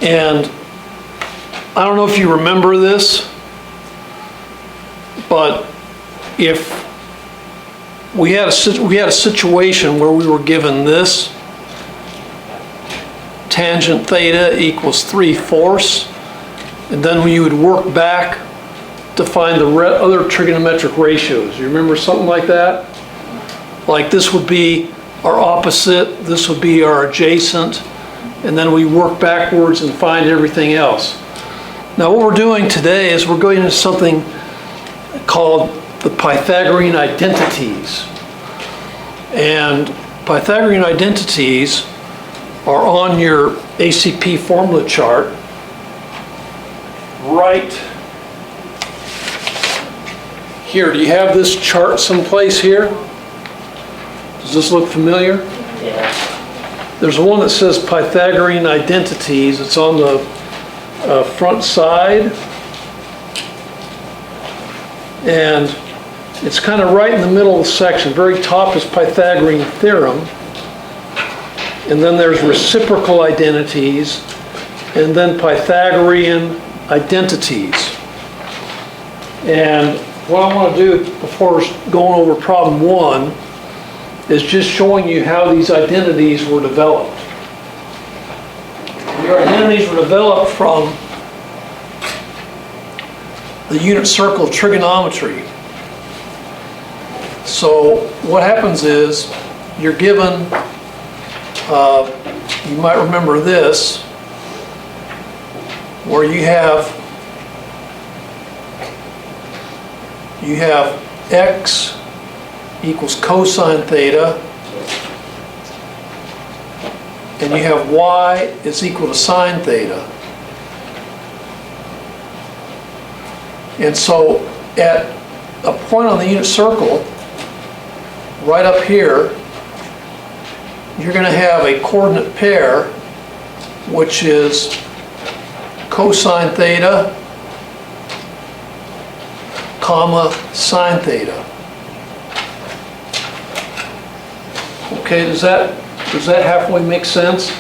And I don't know if you remember this, but if we had a situation where we were given this, tangent theta equals 3/4, and then we would work back to find the other trigonometric ratios. You remember something like that? Like this would be our opposite, this would be our adjacent, and then we work backwards and find everything else. Now what we're doing today is we're going into something called the Pythagorean Identities. And Pythagorean Identities are on your ACP formula chart right here. Do you have this chart someplace here? Does this look familiar? Yeah. There's one that says Pythagorean Identities. It's on the front side. And it's kind of right in the middle of the section. Very top is Pythagorean theorem. And then there's reciprocal identities. And then Pythagorean identities. And what I want to do before going over problem 1 is just showing you how these identities were developed. Your identities were developed from the unit circle of trigonometry. So what happens is you're given, you might remember this, where you have x equals cosine theta, and you have y is equal to sine theta. And so at a point on the unit circle, right up here, you're going to have a coordinate pair, which is cosine theta, comma, sine theta. Okay, does that halfway make sense?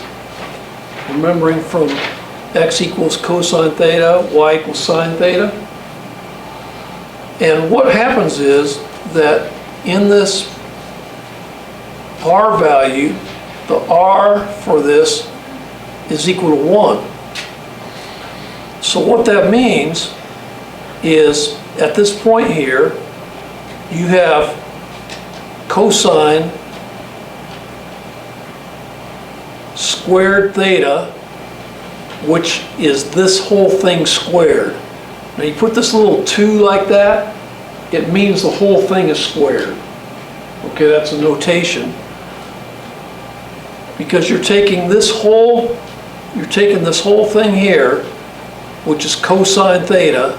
Remembering from x equals cosine theta, y equals sine theta. And what happens is that in this r value, the r for this is equal to 1. So what that means is at this point here, you have cosine squared theta, which is this whole thing squared. Now you put this little 2 like that, it means the whole thing is squared. Okay, that's a notation. Because you're taking this whole thing here, which is cosine theta,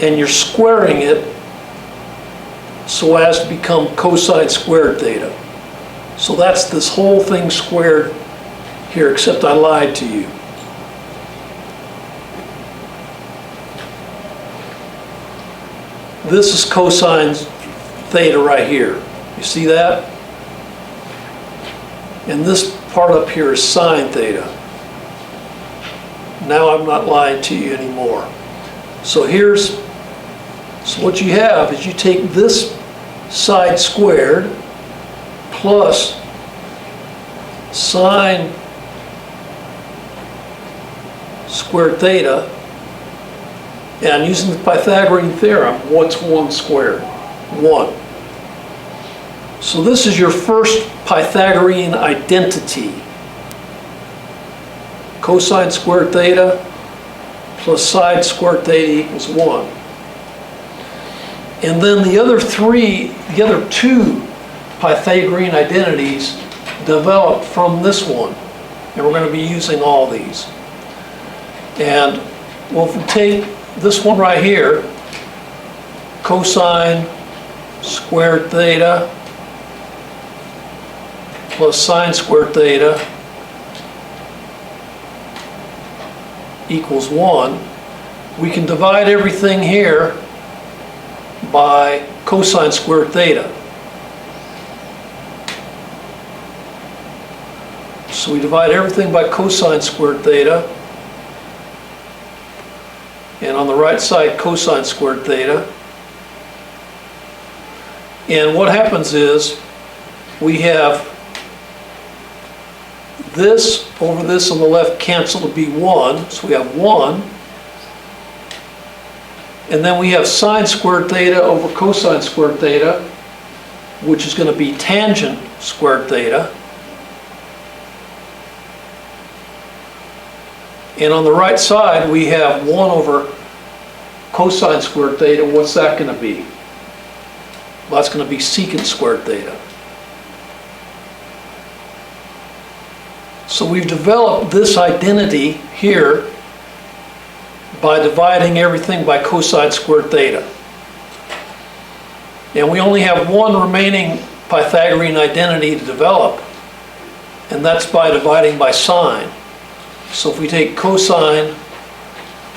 and you're squaring it so as to become cosine squared theta. So that's this whole thing squared here, except I lied to you. This is cosine theta right here. You see that? And this part up here is sine theta. Now I'm not lying to you anymore. So what you have is you take this side squared plus sine squared theta, and using the Pythagorean theorem, what's 1 squared? 1. So this is your first Pythagorean identity. Cosine squared theta plus sine squared theta equals 1. And then the other 2 Pythagorean identities developed from this one. And we're going to be using all these. And well, if we take this one right here, cosine squared theta plus sine squared theta equals 1, we can divide everything here by cosine squared theta. So we divide everything by cosine squared theta. And on the right side, cosine squared theta. And what happens is we have this over this on the left cancel to be 1. So we have 1. And then we have sine squared theta over cosine squared theta, which is going to be tangent squared theta. And on the right side, we have 1 over cosine squared theta. What's that going to be? Well, that's going to be secant squared theta. So we've developed this identity here by dividing everything by cosine squared theta. And we only have one remaining Pythagorean identity to develop, and that's by dividing by sine. So if we take cosine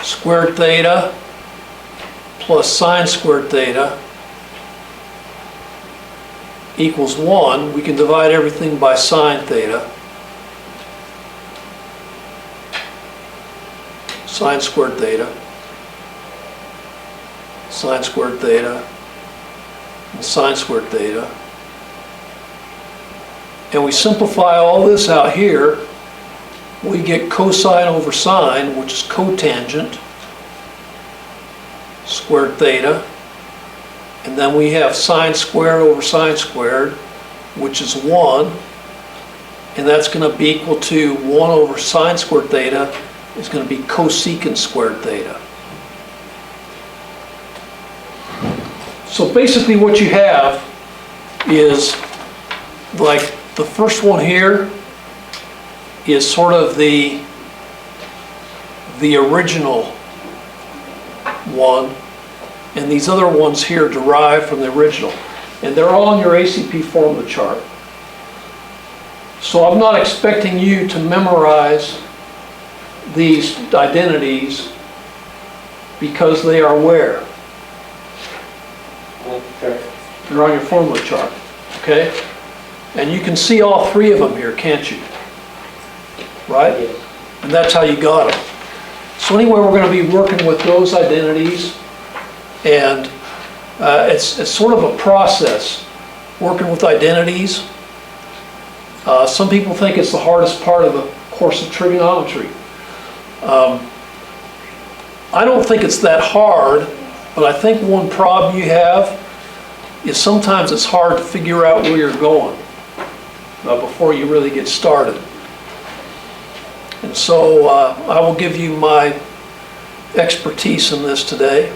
squared theta plus sine squared theta equals 1, we can divide everything by sine theta. Sine squared theta, sine squared theta, and sine squared theta. And we simplify all this out here, we get cosine over sine, which is cotangent squared theta. And then we have sine squared over sine squared, which is 1. And that's going to be equal to 1 over sine squared theta is going to be cosecant squared theta. So basically what you have is, like, the first one here is sort of the original one, and these other ones here derive from the original. And they're all on your ACP formula chart. So I'm not expecting you to memorize these identities because they are where? Okay. They're on your formula chart, okay? And you can see all three of them here, can't you? Right? Yes. And that's how you got them. So anyway, we're going to be working with those identities, and it's sort of a process, working with identities. Some people think it's the hardest part of the course of trigonometry. I don't think it's that hard, but I think one problem you have is sometimes it's hard to figure out where you're going before you really get started. And so I will give you my expertise in this today.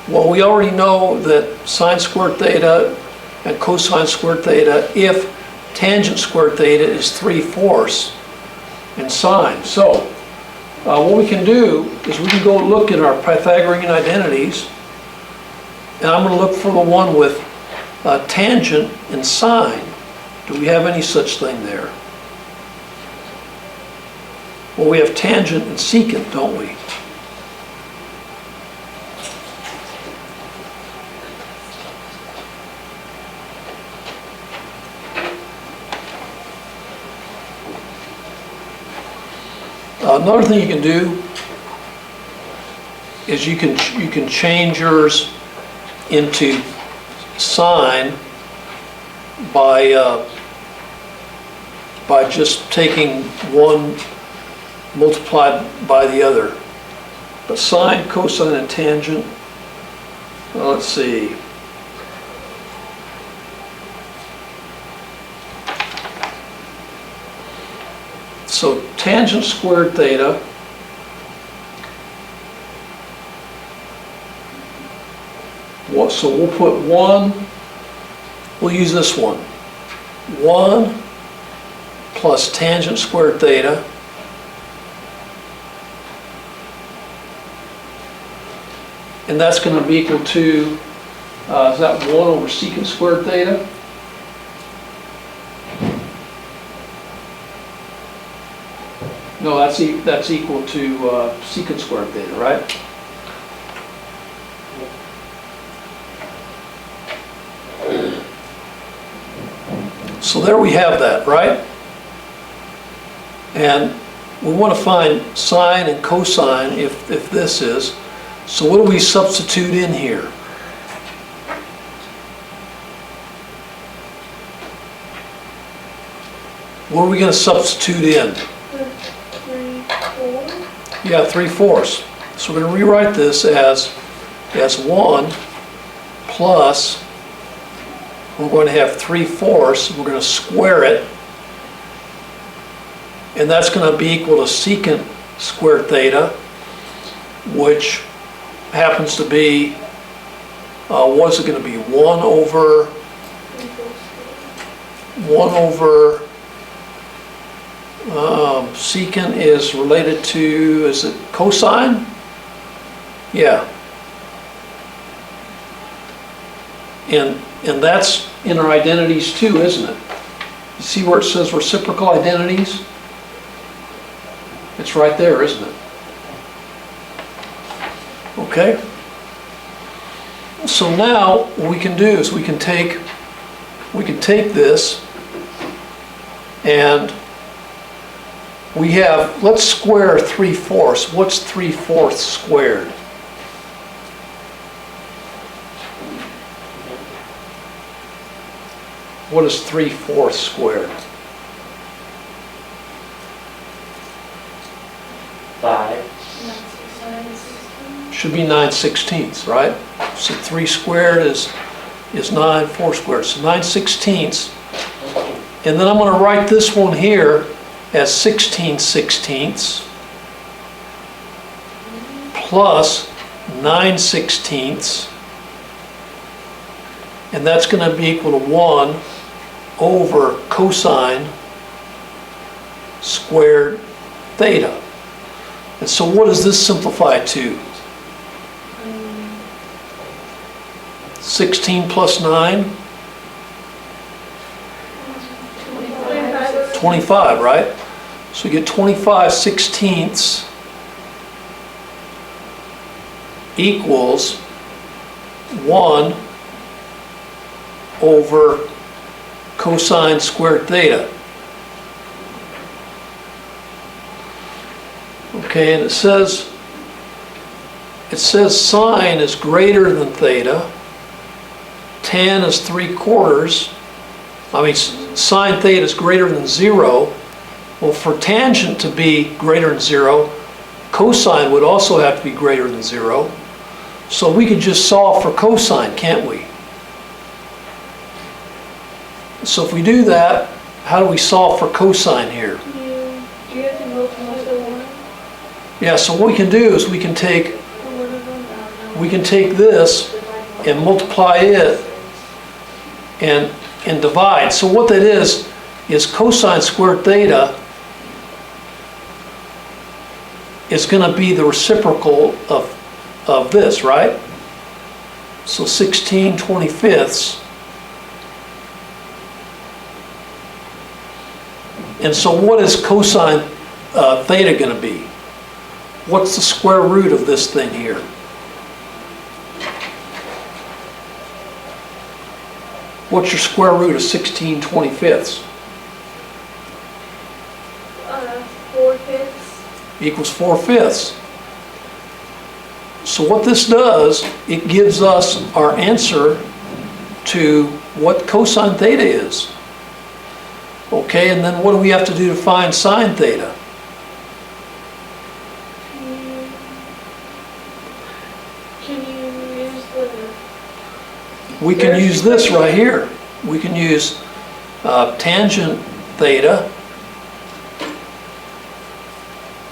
Well, we already know that sine squared theta and cosine squared theta, if tangent squared theta is 3/4 in sine. So what we can do is we can go look at our Pythagorean identities, and I'm going to look for the one with tangent and sine. Do we have any such thing there? Well, we have tangent and secant, don't we? Another thing you can do is you can change yours into sine by just taking one multiplied by the other. But sine, cosine, and tangent, well, let's see. So tangent squared theta so we'll put 1, we'll use this one. 1 plus tangent squared theta and that's going to be equal to, is that 1 over secant squared theta? No, that's equal to secant squared theta, right? So there we have that, right? And we want to find sine and cosine if this is. So what do we substitute in here? What are we going to substitute in? 3/4. Yeah, 3/4. So we're going to rewrite this as 1 plus, we're going to have 3/4. We're going to square it. And that's going to be equal to secant squared theta, which happens to be, what's it going to be? 1 over secant is related to, is it cosine? Yeah. And that's in our identities too, isn't it? You see where it says reciprocal identities? It's right there, isn't it? Okay. So now what we can do is we can take this and we have, let's square 3/4. What's 3/4 squared? What is 3/4 squared? 5. Should be 9/16, right? So 3 squared is 9, 4 squared, so 9/16. And then I'm going to write this one here as 16/16 plus 9/16, and that's going to be equal to 1 over cosine squared theta. And so what does this simplify to? 16 plus 9? 25, right? So you get 25/16 equals 1 over cosine squared theta. Okay, and it says sine is greater than theta, tan is 3/4, sine theta is greater than 0. Well, for tangent to be greater than 0, cosine would also have to be greater than 0. So we could just solve for cosine, can't we? So if we do that, how do we solve for cosine here? Do you have to multiply the 1? Yeah, so what we can do is we can take this and multiply it and divide. So what that is cosine squared theta is going to be the reciprocal of this, right? So 16/25. And so what is cosine theta going to be? What's the square root of this thing here? What's your square root of 16/25? 4/5. Equals 4/5. So what this does, it gives us our answer to what cosine theta is. Okay, and then what do we have to do to find sine theta? Can you use the... We can use this right here. We can use tangent theta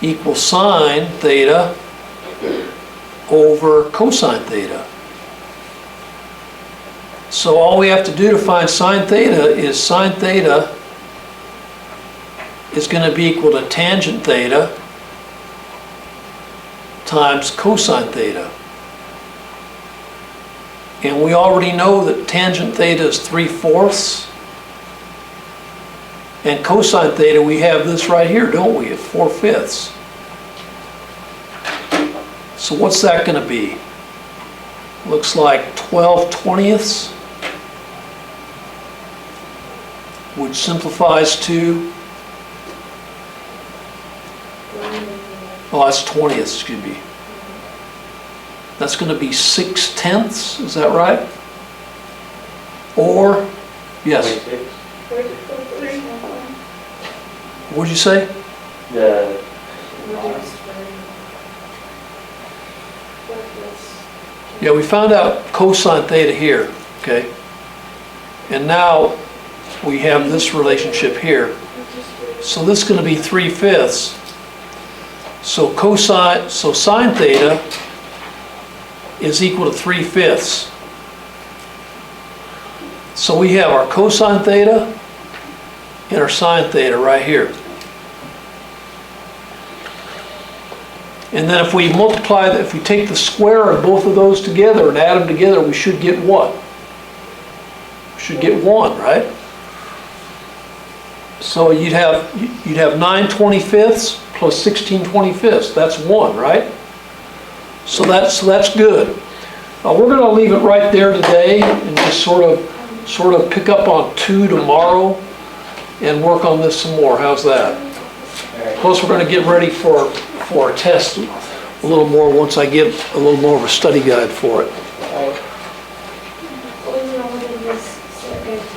equals sine theta over cosine theta. So all we have to do to find sine theta is going to be equal to tangent theta times cosine theta. And we already know that tangent theta is 3/4. And cosine theta, we have this right here, don't we, at 4/5. So what's that going to be? Looks like 12/20, which simplifies to Oh, that's 20th, excuse me. That's going to be 6/10, is that right? Or, yes, 26. what'd you say? The, Yeah, we found out cosine theta here, okay? And now we have this relationship here. So this is going to be 3/5. So sine theta is equal to 3/5. So we have our cosine theta and our sine theta right here. And then if we multiply, if we take the square of both of those together and add them together, we should get what? We should get 1, right? So you'd have 9/25 plus 16/25. That's 1, right? So that's good. We're going to leave it right there today and just sort of pick up on 2 tomorrow and work on this some more. How's that? Plus, we're going to get ready for a test a little more once I get a little more of a study guide for it.